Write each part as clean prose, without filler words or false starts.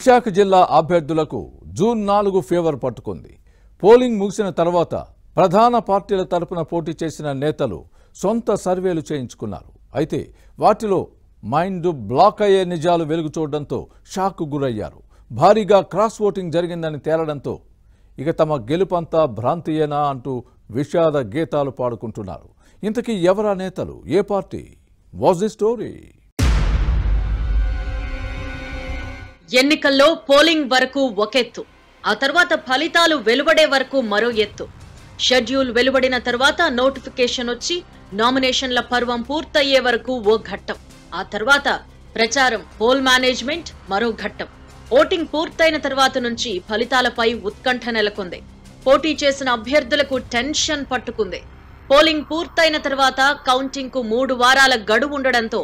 విశాఖ జిల్లా అభ్యర్థులకు June 4 fever పట్టుకుంది. పోలింగ్ ముగిసిన తర్వాత ప్రధాన పార్టీల తరపున పోటీ చేసిన నేతలు సొంత సర్వేలు చేయించుకున్నారు. అయితే వాటిలో మైండ్ బ్లాక్ అయ్యే నిజాలు వెలుగు చూడడంతో షాక్ గురయ్యారు. భారీగా క్రాస్ ఓటింగ్ జరిగిందని తేలడంతో ఇక తమ గెలుపంతా భ్రాంతియేనా అంటూ విషాద గీతాలు పాడుకుంటున్నారు. ఇంతకీ ఎవరా నేతలు, ఏ పార్టీ? Was the story? ఎన్నికల్లో పోలింగ్ వరకు ఒకెత్తు, ఆ తర్వాత ఫలితాలు వెలువడే వరకు మరో ఎత్తు. షెడ్యూల్ వెలువడిన తర్వాత నోటిఫికేషన్ వచ్చి నామినేషన్ల పర్వం పూర్తయ్యే వరకు ఓ ఘట్టం. ఆ తర్వాత ప్రచారం, పోల్ మేనేజ్మెంట్ మరో ఘట్టం. ఓటింగ్ పూర్తయిన తర్వాత నుంచి ఫలితాలపై ఉత్కంఠ నెలకొంది. పోటీ చేసిన అభ్యర్థులకు టెన్షన్ పట్టుకుంది. పోలింగ్ పూర్తయిన తర్వాత కౌంటింగ్ కు 3 వారాల గడువు ఉండడంతో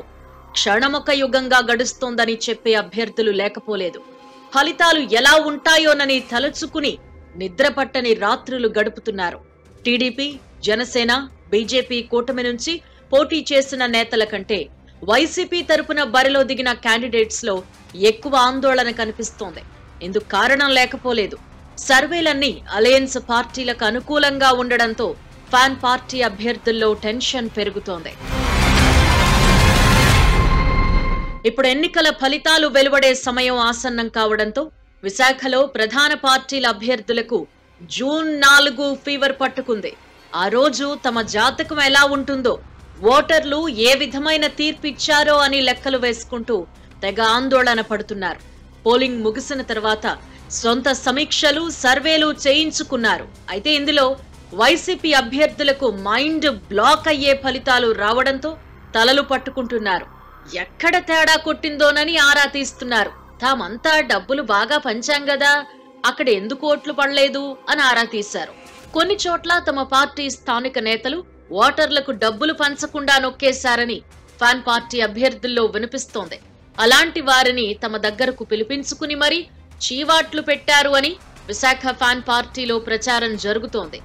క్షణమొక యుగంగా గడుస్తోందని చెప్పే అభ్యర్థులు లేకపోలేదు. ఫలితాలు ఎలా ఉంటాయోనని తలుచుకుని నిద్రపట్టని రాత్రులు గడుపుతున్నారు. టీడీపీ, జనసేన, బీజేపీ కూటమి నుంచి పోటీ చేసిన నేతల కంటే వైసీపీ తరపున బరిలో దిగిన క్యాండిడేట్స్ లో ఎక్కువ ఆందోళన కనిపిస్తోంది. ఇందుకు కారణం లేకపోలేదు. సర్వేలన్నీ అలయన్స్ పార్టీలకు అనుకూలంగా ఉండడంతో ఫ్యాన్ పార్టీ అభ్యర్థుల్లో టెన్షన్ పెరుగుతోంది. ఇప్పుడు ఎన్నికల ఫలితాలు వెలువడే సమయం ఆసన్నం కావడంతో విశాఖలో ప్రధాన పార్టీల అభ్యర్థులకు జూన్ 4 ఫీవర్ పట్టుకుంది. ఆ రోజు తమ జాతకం ఎలా ఉంటుందో, ఓటర్లు ఏ విధమైన తీర్పిచ్చారో అని లెక్కలు వేసుకుంటూ తెగ ఆందోళన పడుతున్నారు. పోలింగ్ ముగిసిన తర్వాత సొంత సమీక్షలు, సర్వేలు చేయించుకున్నారు. అయితే ఇందులో వైసీపీ అభ్యర్థులకు మైండ్ బ్లాక్ అయ్యే ఫలితాలు రావడంతో తలలు పట్టుకుంటున్నారు. ఎక్కడ తేడా కొట్టిందోనని ఆరా తీస్తున్నారు. తామంతా డబ్బులు బాగా పంచాం గదా, అక్కడ ఎందుకు ఓట్లు పడలేదు అని ఆరా తీశారు. కొన్ని చోట్ల తమ పార్టీ స్థానిక నేతలు ఓటర్లకు డబ్బులు పంచకుండా నొక్కేశారని ఫ్యాన్ పార్టీ అభ్యర్థుల్లో వినిపిస్తోంది. అలాంటి వారిని తమ దగ్గరకు పిలిపించుకుని మరీ చీవాట్లు పెట్టారు అని విశాఖ ఫ్యాన్ పార్టీలో ప్రచారం జరుగుతోంది.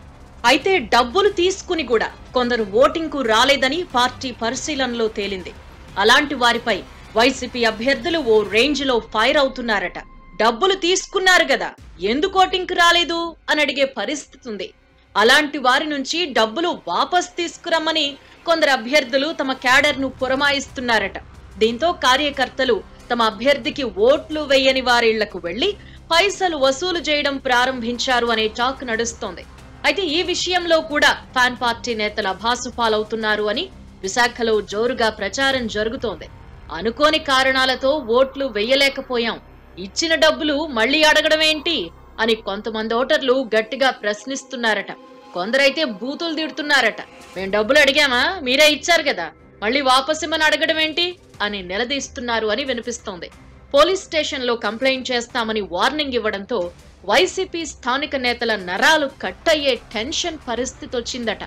అయితే డబ్బులు తీసుకుని కూడా కొందరు ఓటింగ్ కు రాలేదని పార్టీ పరిశీలనలో తేలింది. అలాంటి వారిపై వైసీపీ అభ్యర్థులు ఓ రేంజ్ లో ఫైర్ అవుతున్నారట. డబ్బులు తీసుకున్నారు గదా, ఎందుకు ఓటింగ్ కు రాలేదు అని అడిగే పరిస్థితి ఉంది. అలాంటి వారి నుంచి డబ్బులు వాపస్ తీసుకురమ్మని కొందరు అభ్యర్థులు తమ క్యాడర్ ను పురమాయిస్తున్నారట. దీంతో కార్యకర్తలు తమ అభ్యర్థికి ఓట్లు వేయని వారిళ్లకు వెళ్లి పైసలు వసూలు చేయడం ప్రారంభించారు అనే టాక్ నడుస్తోంది. అయితే ఈ విషయంలో కూడా ఫ్యాన్ పార్టీ నేతల భాసుపాలవుతున్నారు అని విశాఖలో జోరుగా ప్రచారం జరుగుతోంది. అనుకోని కారణాలతో ఓట్లు వెయ్యలేకపోయాం, ఇచ్చిన డబ్బులు మళ్లీ అడగడం ఏంటి అని కొంతమంది ఓటర్లు గట్టిగా ప్రశ్నిస్తున్నారట. కొందరైతే బూతులు తిడుతున్నారట. మేము డబ్బులు అడిగామా, మీరే ఇచ్చారు కదా, మళ్లీ వాపసిమ్మని అడగడం ఏంటి అని నిలదీస్తున్నారు అని వినిపిస్తోంది. పోలీస్ స్టేషన్ లో కంప్లైంట్ చేస్తామని వార్నింగ్ ఇవ్వడంతో వైసీపీ స్థానిక నేతల నరాలు కట్టయ్యే టెన్షన్ పరిస్థితి వచ్చిందట.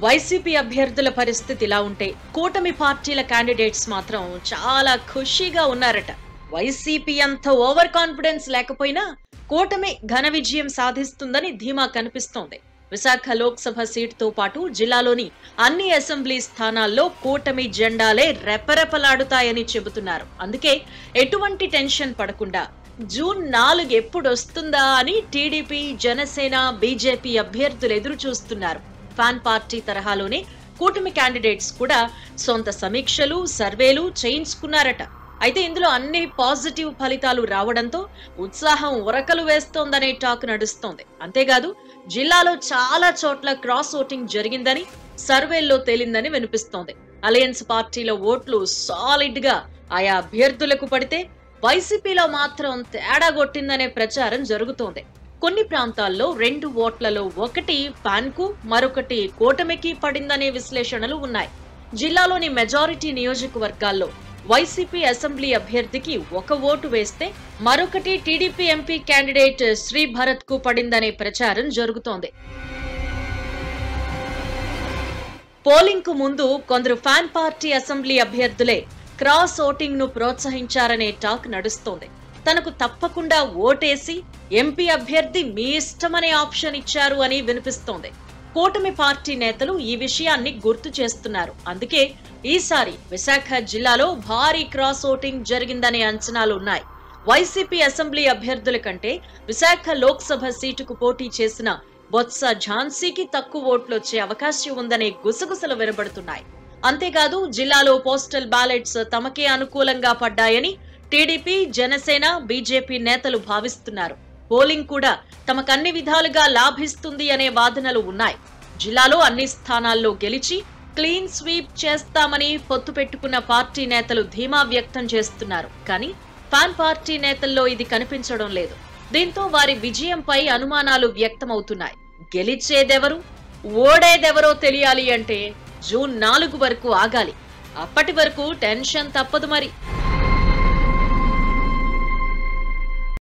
వైసీపీ అభ్యర్థుల పరిస్థితి ఇలా ఉంటే కూటమి పార్టీల క్యాండిడేట్స్ మాత్రం చాలా ఖుషీగా ఉన్నారట. వైసీపీ అంత ఓవర్ కాన్ఫిడెన్స్ లేకపోయినా కూటమి ఘన విజయం సాధిస్తుందని ధీమా కనిపిస్తోంది. విశాఖ లోక్సభ సీటుతో పాటు జిల్లాలోని అన్ని అసెంబ్లీ స్థానాల్లో కూటమి జెండాలే రెపరెపలాడుతాయని చెబుతున్నారు. అందుకే ఎటువంటి టెన్షన్ పడకుండా జూన్ 4 ఎప్పుడొస్తుందా అని టీడీపీ, జనసేన, బీజేపీ అభ్యర్థులు ఎదురు చూస్తున్నారు. ఫ్యాన్ పార్టీ తరహాలోనే కూటమి క్యాండిడేట్స్ కూడా సొంత సమీక్షలు, సర్వేలు చేయించుకున్నారట. అయితే ఇందులో అన్ని పాజిటివ్ ఫలితాలు రావడంతో ఉత్సాహం ఉరకలు వేస్తోందనే టాక్ నడుస్తోంది. అంతేకాదు జిల్లాలో చాలా చోట్ల క్రాస్ ఓటింగ్ జరిగిందని సర్వేల్లో తేలిందని వినిపిస్తోంది. అలయన్స్ పార్టీలో ఓట్లు సాలిడ్ గా ఆయా అభ్యర్థులకు పడితే వైసీపీలో మాత్రం తేడా కొట్టిందనే ప్రచారం జరుగుతోంది. కొన్ని ప్రాంతాల్లో 2 ఓట్లలో ఒకటి ఫ్యాన్ కు, మరొకటి కూటమికి పడిందనే విశ్లేషణలు ఉన్నాయి. జిల్లాలోని మెజారిటీ నియోజకవర్గాల్లో వైసీపీ అసెంబ్లీ అభ్యర్థికి 1 ఓటు వేస్తే మరొకటి TDP MP candidate Shri Bharat కు పడిందనే ప్రచారం జరుగుతోంది. పోలింగ్ కు ముందు కొందరు ఫ్యాన్ పార్టీ అసెంబ్లీ అభ్యర్థులే క్రాస్ ఓటింగ్ ను ప్రోత్సహించారనే టాక్ నడుస్తోంది. తనకు తప్పకుండా ఓటేసి ఎంపీ అభ్యర్థి మీ ఇష్టమనే ఆప్షన్ ఇచ్చారు అని వినిపిస్తోంది. కూటమి పార్టీ నేతలు ఈ విషయాన్ని గుర్తు చేస్తున్నారు. అందుకే ఈసారి విశాఖ జిల్లాలో భారీ క్రాస్ ఓటింగ్ జరిగిందనే అంచనాలు ఉన్నాయి. వైసీపీ అసెంబ్లీ అభ్యర్థుల కంటే విశాఖ లోక్సభ సీటుకు పోటీ చేసిన బొత్స ఝాన్సీకి తక్కువ ఓట్లు వచ్చే అవకాశం ఉందనే గుసగుసలు వినబడుతున్నాయి. అంతేకాదు జిల్లాలో పోస్టల్ బ్యాలెట్స్ తమకే అనుకూలంగా పడ్డాయని టీడీపీ, జనసేన, బీజేపీ నేతలు భావిస్తున్నారు. పోలింగ్ కూడా తమకన్ని విధాలుగా లాభిస్తుంది అనే వాదనలు ఉన్నాయి. జిల్లాలో అన్ని స్థానాల్లో గెలిచి క్లీన్ స్వీప్ చేస్తామని పొత్తు పెట్టుకున్న పార్టీ నేతలు ధీమా వ్యక్తం చేస్తున్నారు. కానీ ఫ్యాన్ పార్టీ నేతల్లో ఇది కనిపించడం లేదు. దీంతో వారి విజయంపై అనుమానాలు వ్యక్తమవుతున్నాయి. గెలిచేదెవరు, ఓడేదెవరో తెలియాలి అంటే జూన్ 4 వరకు ఆగాలి. అప్పటి వరకు టెన్షన్ తప్పదు మరి.